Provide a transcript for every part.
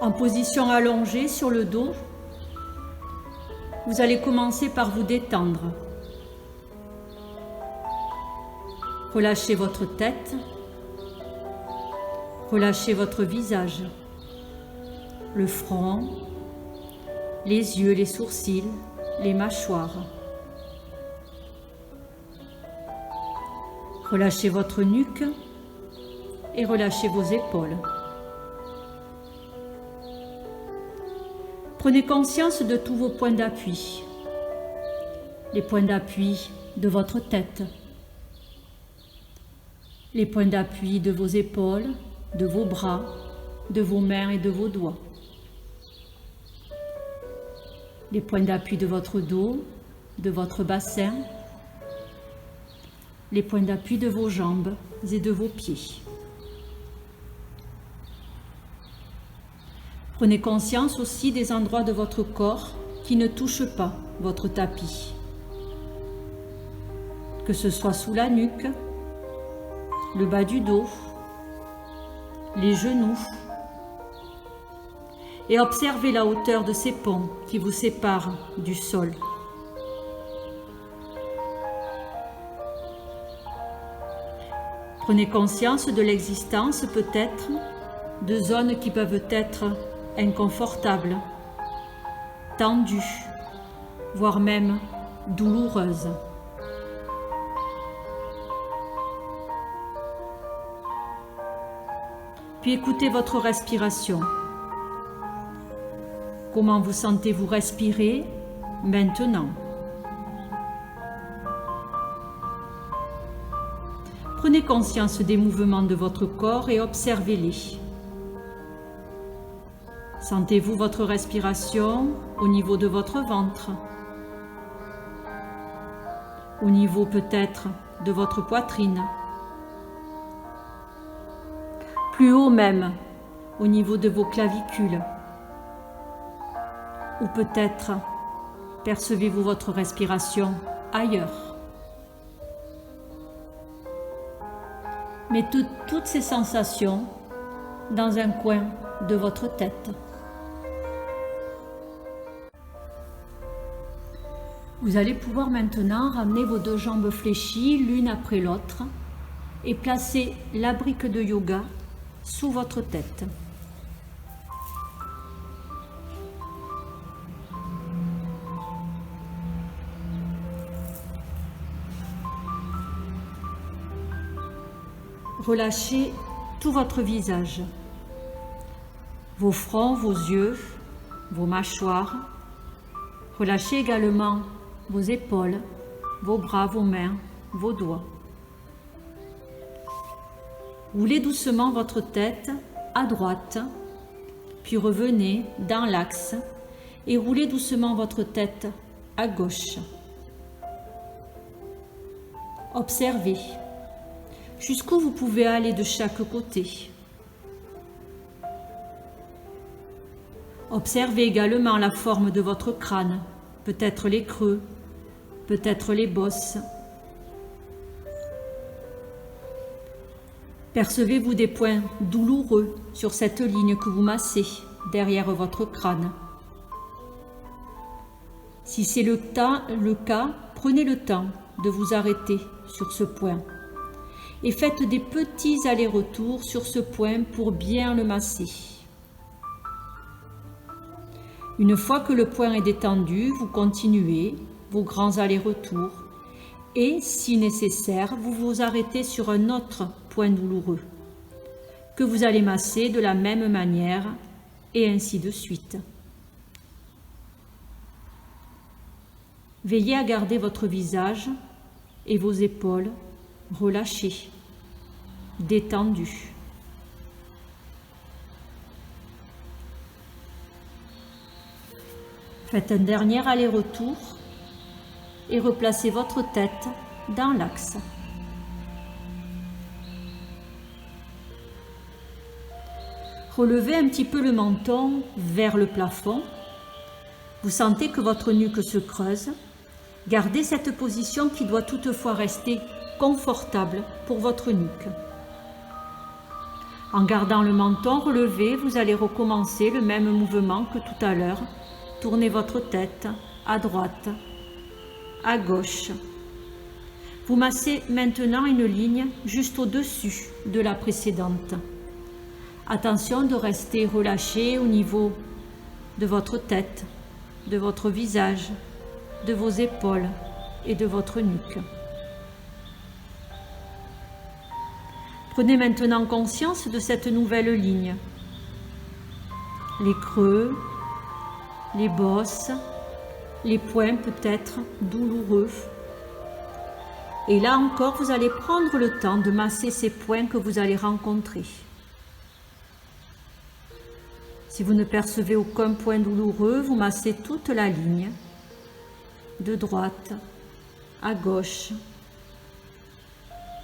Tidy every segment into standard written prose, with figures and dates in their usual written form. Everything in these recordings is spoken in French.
En position allongée sur le dos, vous allez commencer par vous détendre. Relâchez votre tête, relâchez votre visage, le front, les yeux, les sourcils, les mâchoires. Relâchez votre nuque et relâchez vos épaules. Prenez conscience de tous vos points d'appui, les points d'appui de votre tête, les points d'appui de vos épaules, de vos bras, de vos mains et de vos doigts, les points d'appui de votre dos, de votre bassin, les points d'appui de vos jambes et de vos pieds. Prenez conscience aussi des endroits de votre corps qui ne touchent pas votre tapis, que ce soit sous la nuque, le bas du dos, les genoux, et observez la hauteur de ces ponts qui vous séparent du sol. Prenez conscience de l'existence peut-être de zones qui peuvent être inconfortables, tendues, voire même douloureuses. Puis écoutez votre respiration. Comment vous sentez-vous respirer maintenant? Prenez conscience des mouvements de votre corps et observez-les. Sentez-vous votre respiration au niveau de votre ventre, au niveau peut-être de votre poitrine, plus haut même, au niveau de vos clavicules, ou peut-être percevez-vous votre respiration ailleurs. Mettez toutes ces sensations dans un coin de votre tête. Vous allez pouvoir maintenant ramener vos deux jambes fléchies l'une après l'autre et placer la brique de yoga sous votre tête. Relâchez tout votre visage, vos fronts, vos yeux, vos mâchoires. Relâchez également vos épaules, vos bras, vos mains, vos doigts. Roulez doucement votre tête à droite, puis revenez dans l'axe et roulez doucement votre tête à gauche. Observez jusqu'où vous pouvez aller de chaque côté. Observez également la forme de votre crâne, peut-être les creux, peut-être les bosses. Percevez-vous des points douloureux sur cette ligne que vous massez derrière votre crâne? Si c'est le cas, prenez le temps de vous arrêter sur ce point et faites des petits allers-retours sur ce point pour bien le masser. Une fois que le point est détendu, vous continuez vos grands allers-retours et, si nécessaire, vous vous arrêtez sur un autre point douloureux que vous allez masser de la même manière et ainsi de suite. Veillez à garder votre visage et vos épaules relâchées, détendues. Faites un dernier aller-retour et replacez votre tête dans l'axe. Relevez un petit peu le menton vers le plafond. Vous sentez que votre nuque se creuse. Gardez cette position qui doit toutefois rester confortable pour votre nuque. En gardant le menton relevé, vous allez recommencer le même mouvement que tout à l'heure. Tournez votre tête à droite, à gauche. Vous massez maintenant une ligne juste au-dessus de la précédente. Attention de rester relâché au niveau de votre tête, de votre visage, de vos épaules et de votre nuque. Prenez maintenant conscience de cette nouvelle ligne. Les creux, les bosses, les points peut-être douloureux. Et là encore, vous allez prendre le temps de masser ces points que vous allez rencontrer. Si vous ne percevez aucun point douloureux, vous massez toute la ligne, de droite à gauche,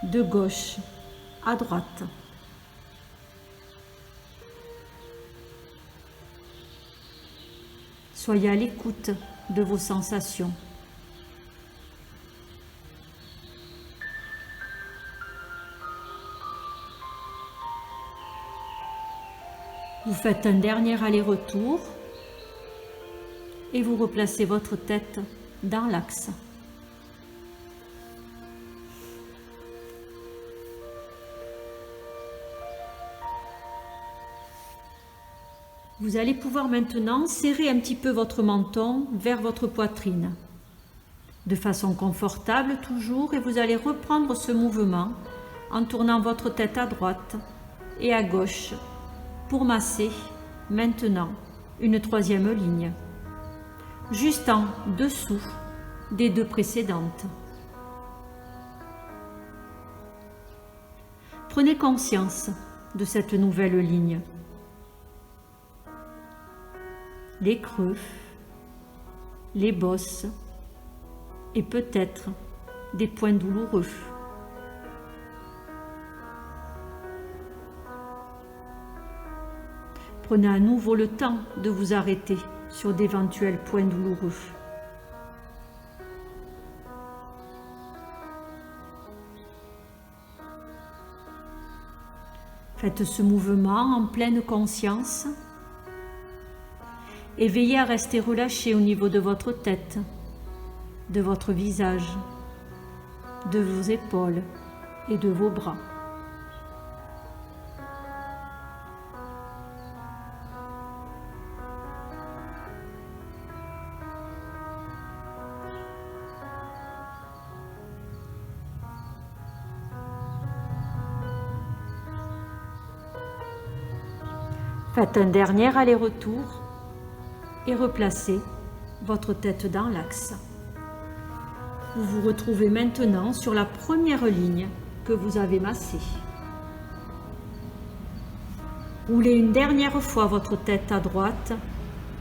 de gauche à droite. Soyez à l'écoute de vos sensations. Vous faites un dernier aller-retour et vous replacez votre tête dans l'axe. Vous allez pouvoir maintenant serrer un petit peu votre menton vers votre poitrine, de façon confortable toujours, et vous allez reprendre ce mouvement en tournant votre tête à droite et à gauche pour masser maintenant une troisième ligne, juste en dessous des deux précédentes. Prenez conscience de cette nouvelle ligne. Les creux, les bosses et peut-être des points douloureux. Prenez à nouveau le temps de vous arrêter sur d'éventuels points douloureux. Faites ce mouvement en pleine conscience et veillez à rester relâché au niveau de votre tête, de votre visage, de vos épaules et de vos bras. Faites un dernier aller-retour et replacez votre tête dans l'axe. Vous vous retrouvez maintenant sur la première ligne que vous avez massée. Roulez une dernière fois votre tête à droite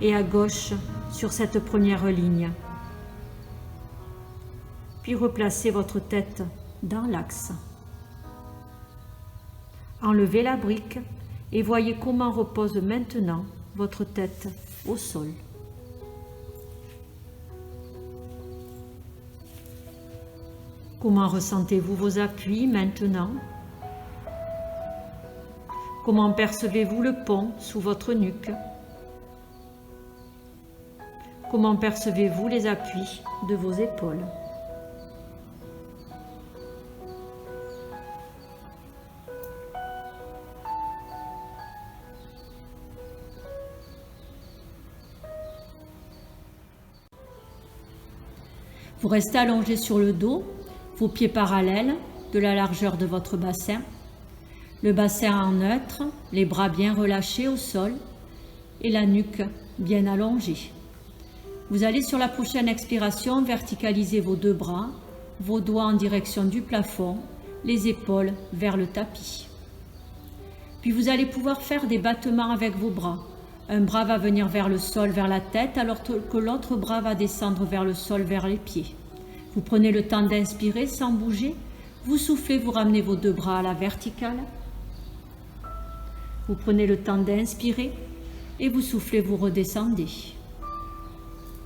et à gauche sur cette première ligne. Puis replacez votre tête dans l'axe. Enlevez la brique et voyez comment repose maintenant votre tête au sol. Comment ressentez-vous vos appuis maintenant? Comment percevez-vous le pont sous votre nuque? Comment percevez-vous les appuis de vos épaules? Vous restez allongé sur le dos, vos pieds parallèles de la largeur de votre bassin, le bassin en neutre, les bras bien relâchés au sol et la nuque bien allongée. Vous allez sur la prochaine expiration verticaliser vos deux bras, vos doigts en direction du plafond, les épaules vers le tapis. Puis vous allez pouvoir faire des battements avec vos bras. Un bras va venir vers le sol, vers la tête, alors que l'autre bras va descendre vers le sol, vers les pieds. Vous prenez le temps d'inspirer sans bouger. Vous soufflez, vous ramenez vos deux bras à la verticale. Vous prenez le temps d'inspirer et vous soufflez, vous redescendez.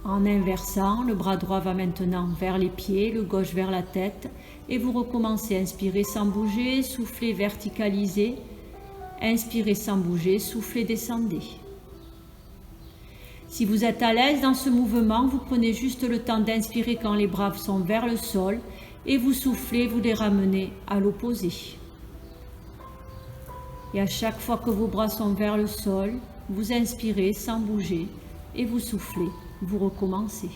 En inversant, le bras droit va maintenant vers les pieds, le gauche vers la tête. Et vous recommencez à inspirer sans bouger, souffler, verticaliser. Inspirez sans bouger, soufflez, descendez. Si vous êtes à l'aise dans ce mouvement, vous prenez juste le temps d'inspirer quand les bras sont vers le sol et vous soufflez, vous les ramenez à l'opposé. Et à chaque fois que vos bras sont vers le sol, vous inspirez sans bouger et vous soufflez, vous recommencez.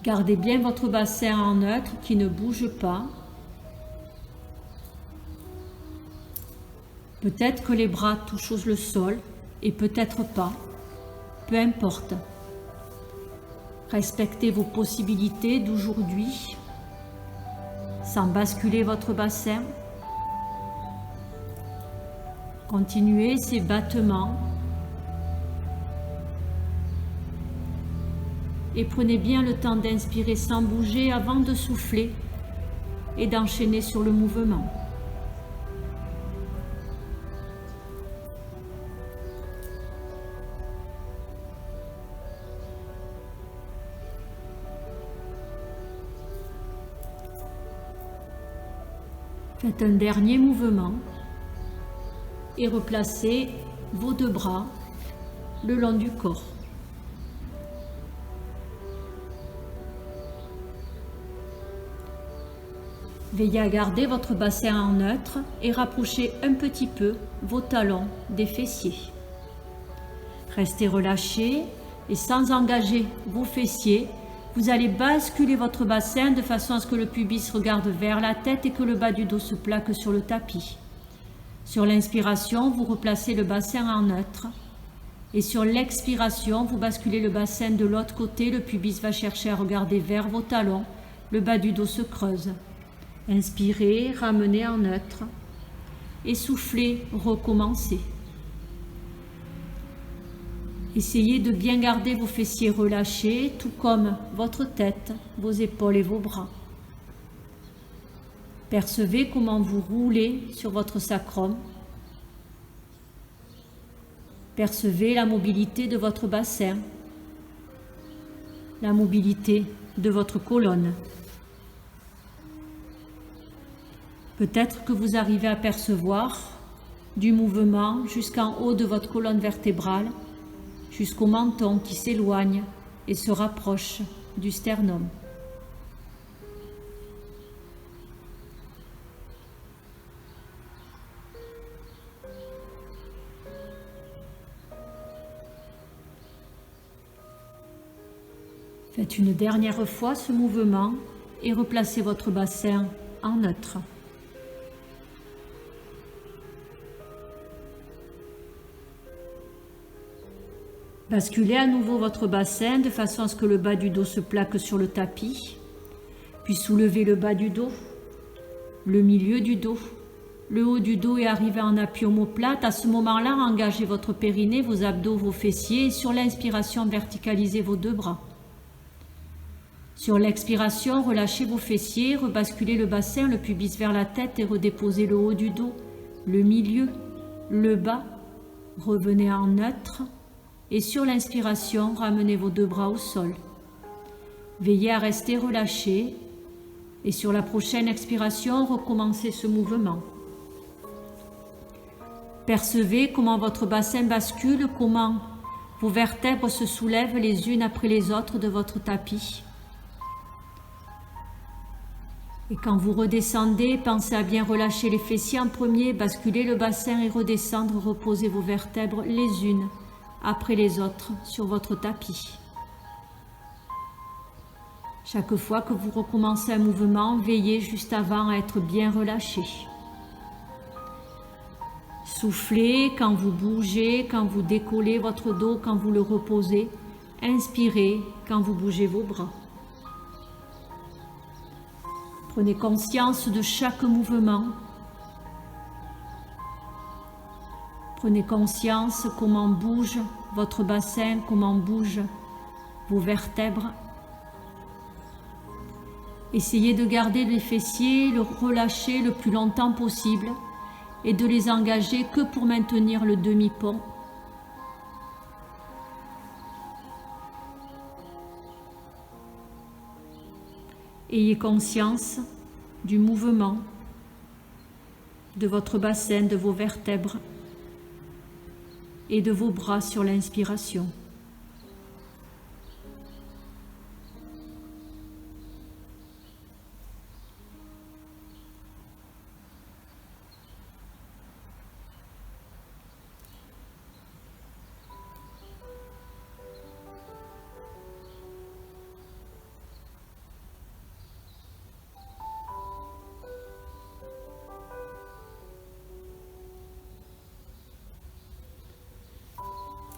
Gardez bien votre bassin en neutre qui ne bouge pas. Peut-être que les bras touchent le sol et peut-être pas. Peu importe. Respectez vos possibilités d'aujourd'hui sans basculer votre bassin. Continuez ces battements et prenez bien le temps d'inspirer sans bouger avant de souffler et d'enchaîner sur le mouvement. Faites un dernier mouvement et replacez vos deux bras le long du corps. Veillez à garder votre bassin en neutre et rapprochez un petit peu vos talons des fessiers. Restez relâchés et sans engager vos fessiers, vous allez basculer votre bassin de façon à ce que le pubis regarde vers la tête et que le bas du dos se plaque sur le tapis. Sur l'inspiration, vous replacez le bassin en neutre. Et sur l'expiration, vous basculez le bassin de l'autre côté. Le pubis va chercher à regarder vers vos talons. Le bas du dos se creuse. Inspirez, ramenez en neutre. Et soufflez, recommencez. Essayez de bien garder vos fessiers relâchés, tout comme votre tête, vos épaules et vos bras. Percevez comment vous roulez sur votre sacrum. Percevez la mobilité de votre bassin, la mobilité de votre colonne. Peut-être que vous arrivez à percevoir du mouvement jusqu'en haut de votre colonne vertébrale, jusqu'au menton qui s'éloigne et se rapproche du sternum. Faites une dernière fois ce mouvement et replacez votre bassin en neutre. Basculez à nouveau votre bassin de façon à ce que le bas du dos se plaque sur le tapis, puis soulevez le bas du dos, le milieu du dos, le haut du dos et arrivez en appui omoplate. À ce moment-là, engagez votre périnée, vos abdos, vos fessiers et sur l'inspiration, verticalisez vos deux bras. Sur l'expiration, relâchez vos fessiers, rebasculez le bassin, le pubis vers la tête et redéposez le haut du dos, le milieu, le bas. Revenez en neutre. Et sur l'inspiration, ramenez vos deux bras au sol. Veillez à rester relâché. Et sur la prochaine expiration, recommencez ce mouvement. Percevez comment votre bassin bascule, comment vos vertèbres se soulèvent les unes après les autres de votre tapis. Et quand vous redescendez, pensez à bien relâcher les fessiers en premier, basculer le bassin et redescendre, reposez vos vertèbres les unes après les autres sur votre tapis. Chaque fois que vous recommencez un mouvement, veillez juste avant à être bien relâché. Soufflez quand vous bougez, quand vous décollez votre dos, quand vous le reposez. Inspirez quand vous bougez vos bras. Prenez conscience de chaque mouvement. Prenez conscience comment bouge votre bassin, comment bougent vos vertèbres. Essayez de garder les fessiers, le relâcher le plus longtemps possible et de les engager que pour maintenir le demi-pont. Ayez conscience du mouvement de votre bassin, de vos vertèbres et de vos bras sur l'inspiration.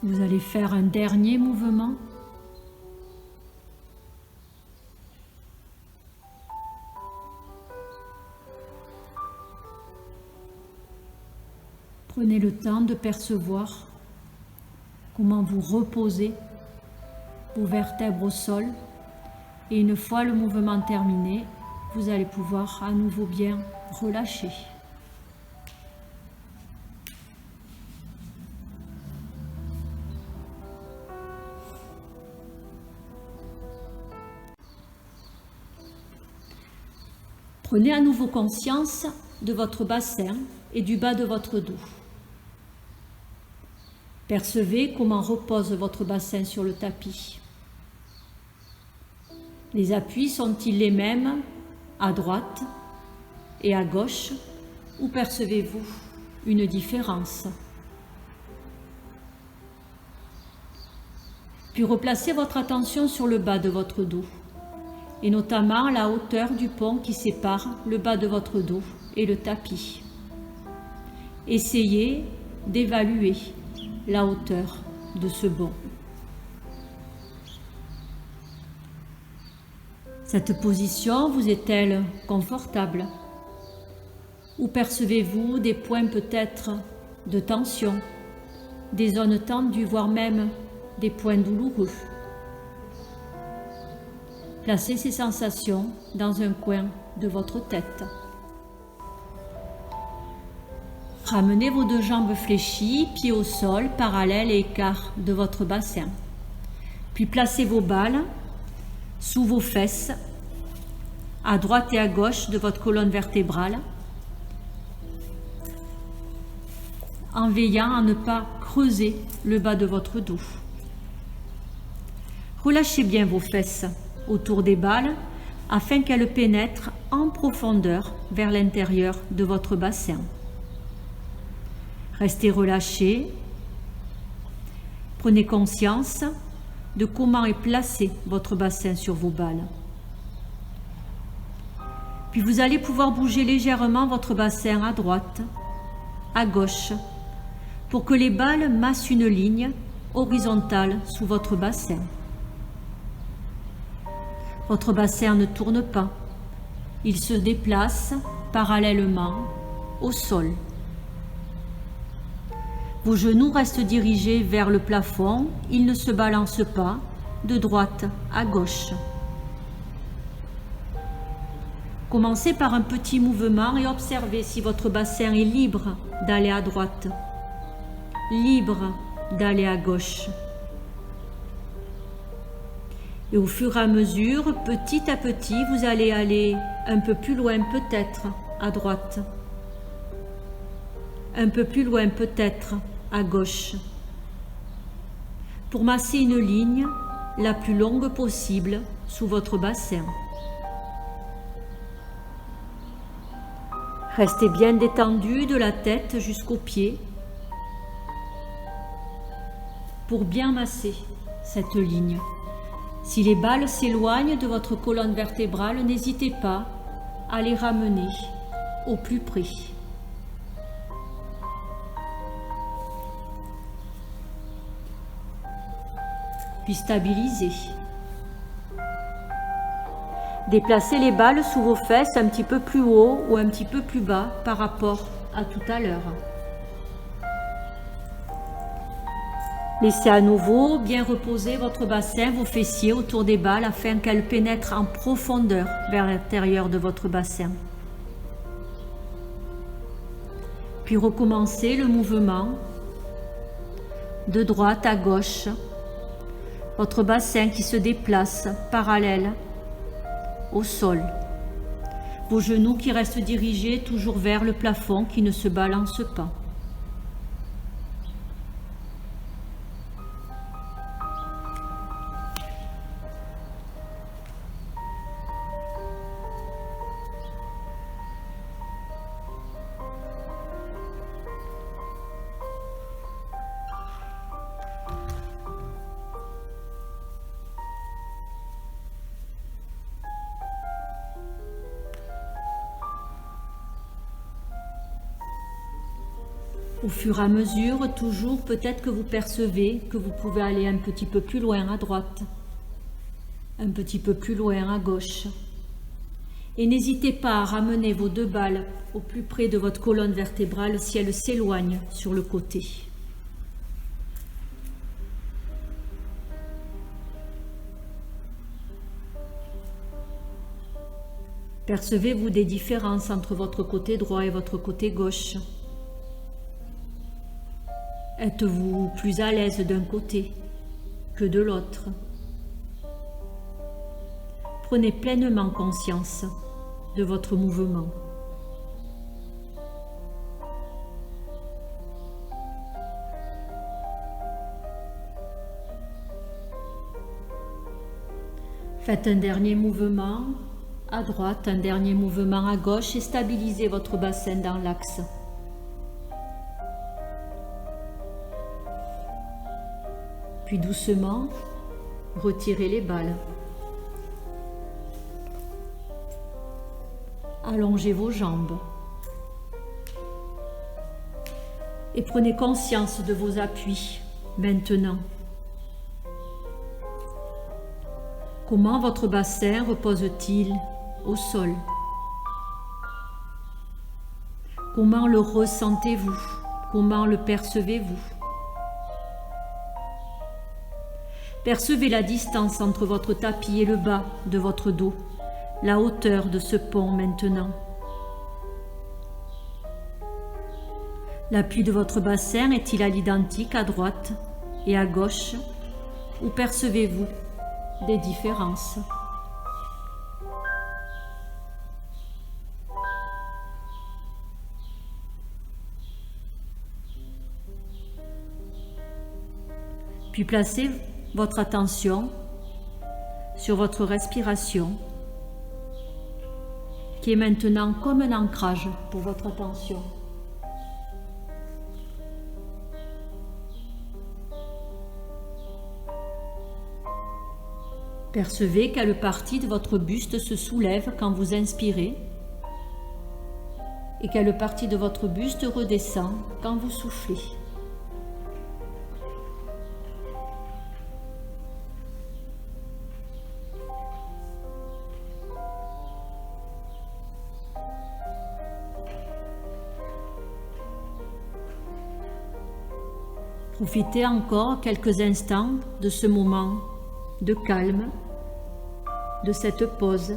Vous allez faire un dernier mouvement. Prenez le temps de percevoir comment vous reposez vos vertèbres au sol. Et une fois le mouvement terminé, vous allez pouvoir à nouveau bien relâcher. Prenez à nouveau conscience de votre bassin et du bas de votre dos. Percevez comment repose votre bassin sur le tapis. Les appuis sont-ils les mêmes à droite et à gauche ou percevez-vous une différence? Puis replacez votre attention sur le bas de votre dos, et notamment la hauteur du pont qui sépare le bas de votre dos et le tapis. Essayez d'évaluer la hauteur de ce pont. Cette position vous est-elle confortable? Ou percevez-vous des points peut-être de tension, des zones tendues, voire même des points douloureux? Placez ces sensations dans un coin de votre tête. Ramenez vos deux jambes fléchies, pieds au sol, parallèles et écart de votre bassin. Puis placez vos balles sous vos fesses, à droite et à gauche de votre colonne vertébrale, en veillant à ne pas creuser le bas de votre dos. Relâchez bien vos fesses autour des balles afin qu'elles pénètrent en profondeur vers l'intérieur de votre bassin. Restez relâchés. Prenez conscience de comment est placé votre bassin sur vos balles. Puis vous allez pouvoir bouger légèrement votre bassin à droite, à gauche, pour que les balles massent une ligne horizontale sous votre bassin. Votre bassin ne tourne pas, il se déplace parallèlement au sol. Vos genoux restent dirigés vers le plafond, ils ne se balancent pas de droite à gauche. Commencez par un petit mouvement et observez si votre bassin est libre d'aller à droite, libre d'aller à gauche. Et au fur et à mesure, petit à petit, vous allez aller un peu plus loin peut-être à droite, un peu plus loin peut-être à gauche, pour masser une ligne la plus longue possible sous votre bassin. Restez bien détendu de la tête jusqu'aux pieds pour bien masser cette ligne. Si les balles s'éloignent de votre colonne vertébrale, n'hésitez pas à les ramener au plus près. Puis stabilisez. Déplacez les balles sous vos fesses un petit peu plus haut ou un petit peu plus bas par rapport à tout à l'heure. Laissez à nouveau bien reposer votre bassin, vos fessiers autour des balles afin qu'elles pénètrent en profondeur vers l'intérieur de votre bassin. Puis recommencez le mouvement de droite à gauche. Votre bassin qui se déplace parallèle au sol. Vos genoux qui restent dirigés toujours vers le plafond, qui ne se balancent pas. Au fur et à mesure, toujours, peut-être que vous percevez que vous pouvez aller un petit peu plus loin à droite, un petit peu plus loin à gauche. Et n'hésitez pas à ramener vos deux balles au plus près de votre colonne vertébrale si elles s'éloignent sur le côté. Percevez-vous des différences entre votre côté droit et votre côté gauche? Êtes-vous plus à l'aise d'un côté que de l'autre? Prenez pleinement conscience de votre mouvement. Faites un dernier mouvement à droite, un dernier mouvement à gauche et stabilisez votre bassin dans l'axe. Puis doucement, retirez les balles. Allongez vos jambes. Et prenez conscience de vos appuis maintenant. Comment votre bassin repose-t-il au sol? Comment le ressentez-vous? Comment le percevez-vous? Percevez la distance entre votre tapis et le bas de votre dos, la hauteur de ce pont maintenant. L'appui de votre bassin est-il à l'identique à droite et à gauche, ou percevez-vous des différences? Puis placez votre attention sur votre respiration, qui est maintenant comme un ancrage pour votre attention. Percevez quelle partie de votre buste se soulève quand vous inspirez et quelle partie de votre buste redescend quand vous soufflez. Profitez encore quelques instants de ce moment de calme, de cette pause.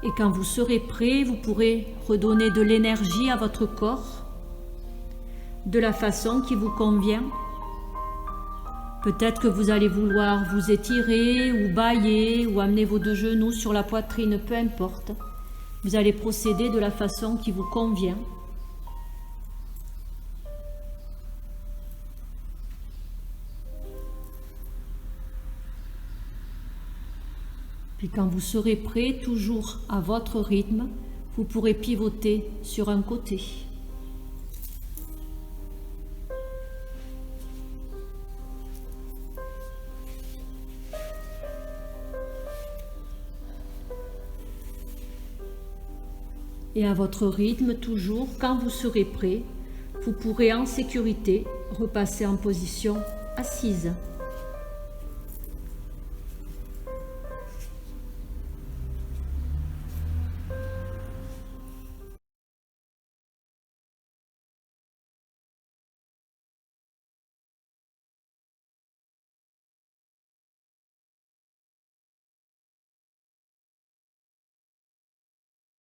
Et quand vous serez prêt, vous pourrez redonner de l'énergie à votre corps, de la façon qui vous convient. Peut-être que vous allez vouloir vous étirer ou bâiller ou amener vos deux genoux sur la poitrine, peu importe. Vous allez procéder de la façon qui vous convient. Puis quand vous serez prêt, toujours à votre rythme, vous pourrez pivoter sur un côté. Et à votre rythme, toujours, quand vous serez prêt, vous pourrez en sécurité repasser en position assise.